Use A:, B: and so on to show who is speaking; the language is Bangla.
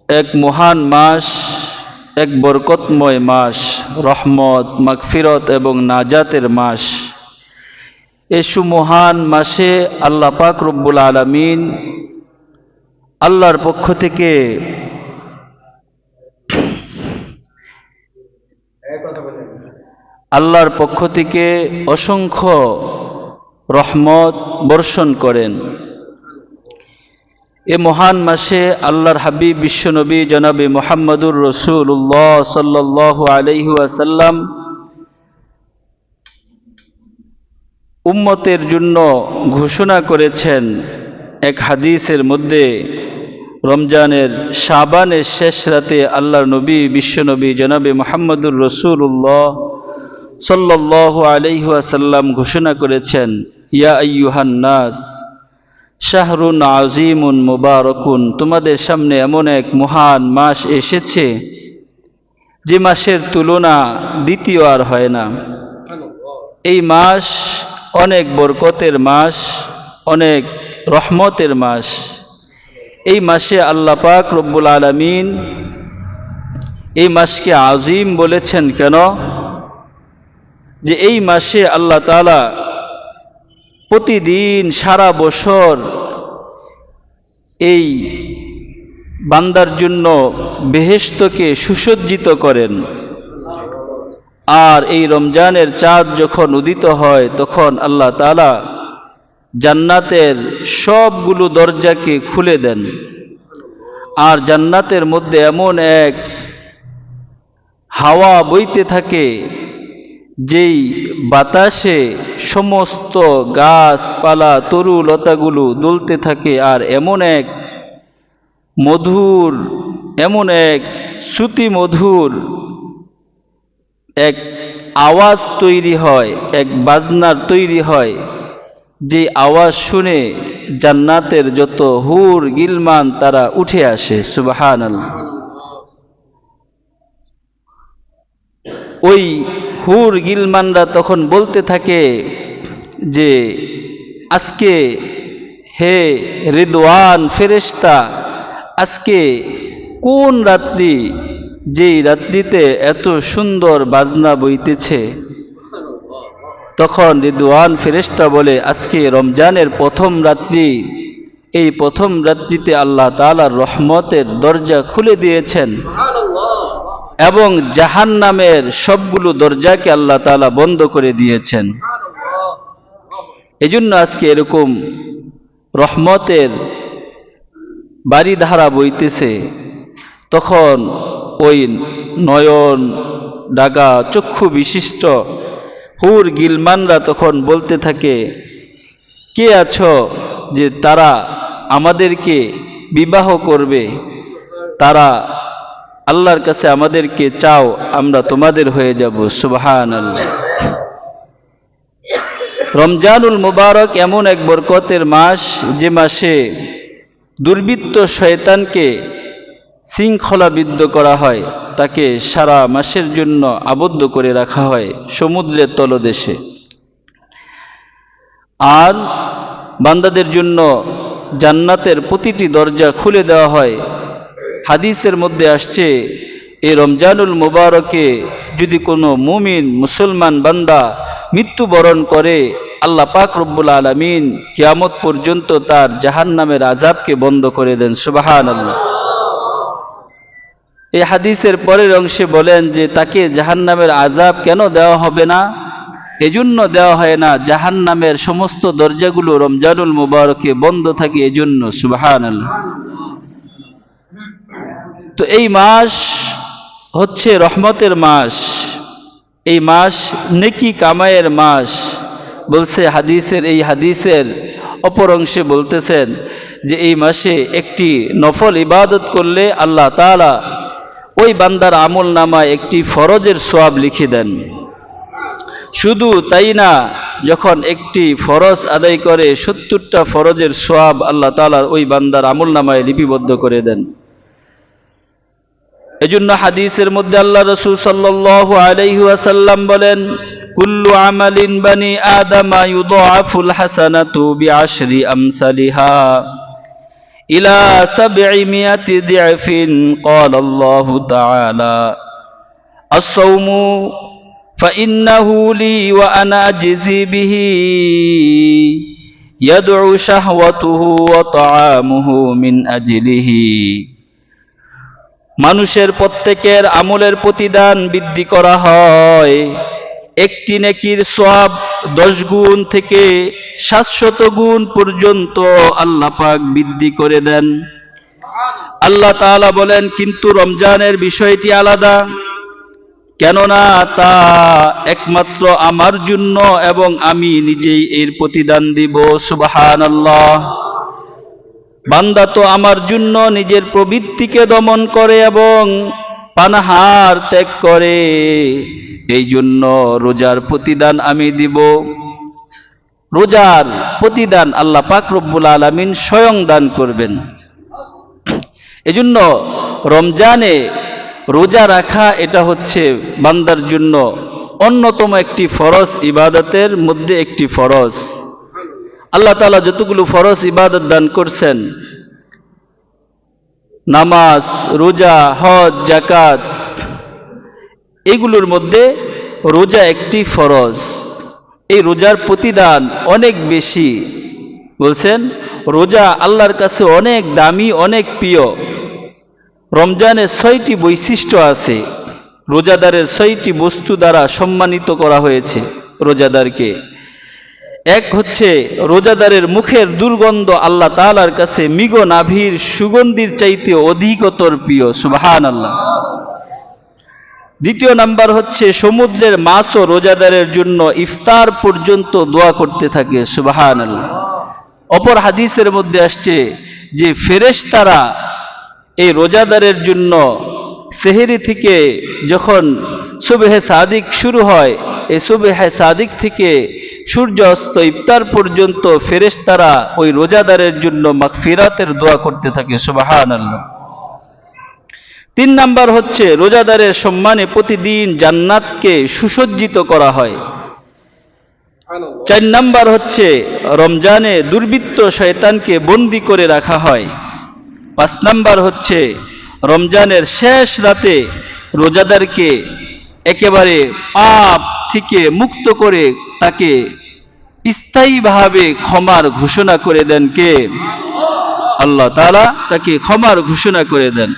A: এক মহান মাস, এক বরকতময় মাস, রহমত, মাগফিরত এবং নাজাতের মাস। এই সুমহান মাসে আল্লাহ পাক রব্বুল আলামিন আল্লাহর পক্ষ থেকে অসংখ্য রহমত বর্ষণ করেন। এ মহান মাসে আল্লাহর হাবিব বিশ্বনবী জনাবে মুহাম্মদুর রাসূলুল্লাহ সাল্লাল্লাহু আলাইহি ওয়াসাল্লাম উম্মতের জন্য ঘোষণা করেছেন এক হাদিসের মধ্যে, রমজানের শাবানের শেষ রাতে আল্লাহর নবী বিশ্বনবী জনাবে মুহাম্মদুর রাসূলুল্লাহ সাল্লাল্লাহু আলাইহি ওয়াসাল্লাম ঘোষণা করেছেন, ইয়া আইয়ুহান নাস শাহরুন আজিমুন মুবারাকুন, তোমাদের সামনে এমন এক মহান মাস এসেছে যে মাসের তুলনা দ্বিতীয় আর হয় না। এই মাস অনেক বরকতের মাস, অনেক রহমতের মাস। এই মাসে আল্লাহ পাক রব্বুল আলামিন এই মাসকে আজিম বলেছেন কেন? যে এই মাসে আল্লাহ তাআলা প্রতিদিন সারা বছর এই বান্দার জন্য বেহেশতকে সুসজ্জিত করেন, আর এই রমজানের চাঁদ যখন উদিত হয় তখন আল্লাহ তাআলা জান্নাতের সবগুলো দরজাকে খুলে দেন, আর জান্নাতের মধ্যে এমন এক হাওয়া বইতে থাকে যেই বাতাসে সমস্ত গাছপালা তরু লতাগুলো দুলতে থাকে, আর এমন এক মধুর, এমন এক শ্রুতি মধুর এক আওয়াজ তৈরি হয়, এক বাজনার তৈরি হয়, যে আওয়াজ শুনে জান্নাতের যত হুর গিলমান তারা উঠে আসে। সুবহানাল্লাহ। ওই হুর গিলমানরা তখন বলতে থাকে যে আজকে হে রিদওয়ান ফেরেশতা, আজকে কোন রাত্রি, যেই রাত্রিতে এত সুন্দর বাজনা বইতেছে? তখন রিদওয়ান ফেরেশতা বলে, আজকে রমজানের প্রথম রাত্রি, এই প্রথম রাত্রিতে আল্লাহ তাআলার রহমতের দরজা খুলে দিয়েছেন এবং জাহান্নামের সবগুলো দরজাকে আল্লাহ তাআলা বন্ধ করে দিয়েছেন। এজন্য আজকে এরকম রহমতের বারিধারা বইতেছে। তখন ওই নয়ন ডাগা চক্ষু বিশিষ্ট হুর গিলমানরা তখন বলতে থাকে, কে আছো যে তারা আমাদেরকে বিবাহ করবে? তারা আল্লাহর কাছে আমাদেরকে চাও, আমরা তোমাদের হয়ে যাব। সুবহানাল্লাহ। রমজানুল মুবারক এমন এক বরকতের মাস, যে মাসে দুর্বৃত্ত শয়তানকে শৃঙ্খলাবিদ্ধ করা হয়, তাকে সারা মাসের জন্য আবদ্ধ করে রাখা হয় সমুদ্রের তলদেশে, আর বান্দাদের জন্য জান্নাতের প্রতিটি দরজা খুলে দেওয়া হয়। হাদিসের মধ্যে আসছে, এই রমজানুল মুবারকে যদি কোনো মুমিন মুসলমান বান্দা মৃত্যুবরণ করে, আল্লাহ পাক রব্বুল আলামিন কিয়ামত পর্যন্ত তার জাহান্নামের আযাবকে বন্ধ করে দেন। সুবহানাল্লাহ। এই হাদিসের পরের অংশে বলেন যে তাকে জাহান্নামের আযাব কেন দেওয়া হবে না? এজন্য দেওয়া হয় না, জাহান্নামের সমস্ত দরজাগুলো রমজানুল মুবারকে বন্ধ থাকে এজন্য। সুবহানাল্লাহ। তো এই মাস হচ্ছে রহমতের মাস, এই মাস নেকি কামাইয়ের মাস। বলছে এই হাদিসের অপর অংশে বলতেছেন যে এই মাসে একটি নফল ইবাদত করলে আল্লাহ তাআলা ওই বান্দার আমল নামায় একটি ফরজের সওয়াব লিখে দেন। শুধু তাই না, যখন একটি ফরজ আদায় করে 70টা ফরজের সওয়াব আল্লাহ তাআলা ওই বান্দার আমল নামায় লিপিবদ্ধ করে দেন। এজন্য হাদিসের মধ্যে আল্লাহ রাসূল সাল্লাল্লাহু আলাইহি ওয়াসাল্লাম বলেন, কুল্লু আমালিন বানি আদামা ইউদাআফুল হাসানাতু বিআশরি আমসালিহা إلى 700 ضعف قال الله تعالى الصوم فإنه لي وأنا أجزي به يدعو شهوته وطعامه من أجله মানুষের প্রত্যেকের আমলের প্রতিদান বৃদ্ধি করা হয় একটি নেকির সওয়াব 10 গুণ থেকে 700 গুণ পর্যন্ত আল্লাহ পাক বৃদ্ধি করে দেন। আল্লাহ তাআলা বলেন কিন্তু রমজানের বিষয়টি আলাদা, কেননা তা একমাত্র আমার জন্য এবং আমি নিজেই এর প্রতিদান দিব। সুবহানাল্লাহ। বান্দা তো আমার জন্য নিজের প্রবৃত্তিকে দমন করে এবং পানাহার ত্যাগ করে, এই জন্য রোজার প্রতিদান আমি দিব। রোজার প্রতিদান আল্লাহ পাক রব্বুল আলামিন স্বয়ং দান করবেন। এজন্য রমজানে রোজা রাখা এটা হচ্ছে বান্দার জন্য অন্যতম একটি ফরজ ইবাদতের মধ্যে একটি ফরজ। আল্লাহ তাআলা যতগুলো ফরজ ইবাদত দান করছেন, নামাজ, রোজা, হজ, যাকাত, এগুলোর মধ্যে রোজা একটি ফরজ। এই রোজার প্রতিদান অনেক বেশি। বলছেন রোজা আল্লাহর কাছে অনেক দামি, অনেক প্রিয়। রমজানের 6টি বৈশিষ্ট্য আছে। রোজাদারের 6টি বস্তু দ্বারা সম্মানিত করা হয়েছে রোজাদারকে। এক হচ্ছে রোজাদারের মুখের দুর্গন্ধ আল্লাহ তাআলার কাছে মৃগ নাভির সুগন্ধির চাইতে অধিকতর প্রিয়। সুবহানাল্লাহ। দ্বিতীয় নাম্বার হচ্ছে সমুদ্রের মাছও রোজাদারের জন্য ইফতার পর্যন্ত দোয়া করতে থাকে। সুবহানাল্লাহ। অপর হাদিসের মধ্যে আসছে যে ফেরেশতারা এই রোজাদারের জন্য সেহরি থেকে যখন সুবহে সাদিক শুরু হয়, এই সুবহে সাদিক থেকে সূর্য অস্ত ইফতার পর্যন্ত ফেরেশতারা ওই রোজাদারের জন্য মাগফিরাতের দোয়া করতে থাকে। সুবহানাল্লাহ। 3 নাম্বার হচ্ছে রোজাদারের সম্মানে প্রতিদিন জান্নাতকে সুসজ্জিত করা হয়। 4 নাম্বার হচ্ছে রমজানে দুর্বৃত্ত শয়তানকে বন্দী করে রাখা হয়। 5 নাম্বার হচ্ছে রমজানের শেষ রাতে রোজাদারকে একেবারে পাপ থেকে মুক্ত করে তাকে স্থায়ীভাবে ক্ষমার ঘোষণা করে দেন কে? আল্লাহ তাআলা তাকে ক্ষমার ঘোষণা করে দেন।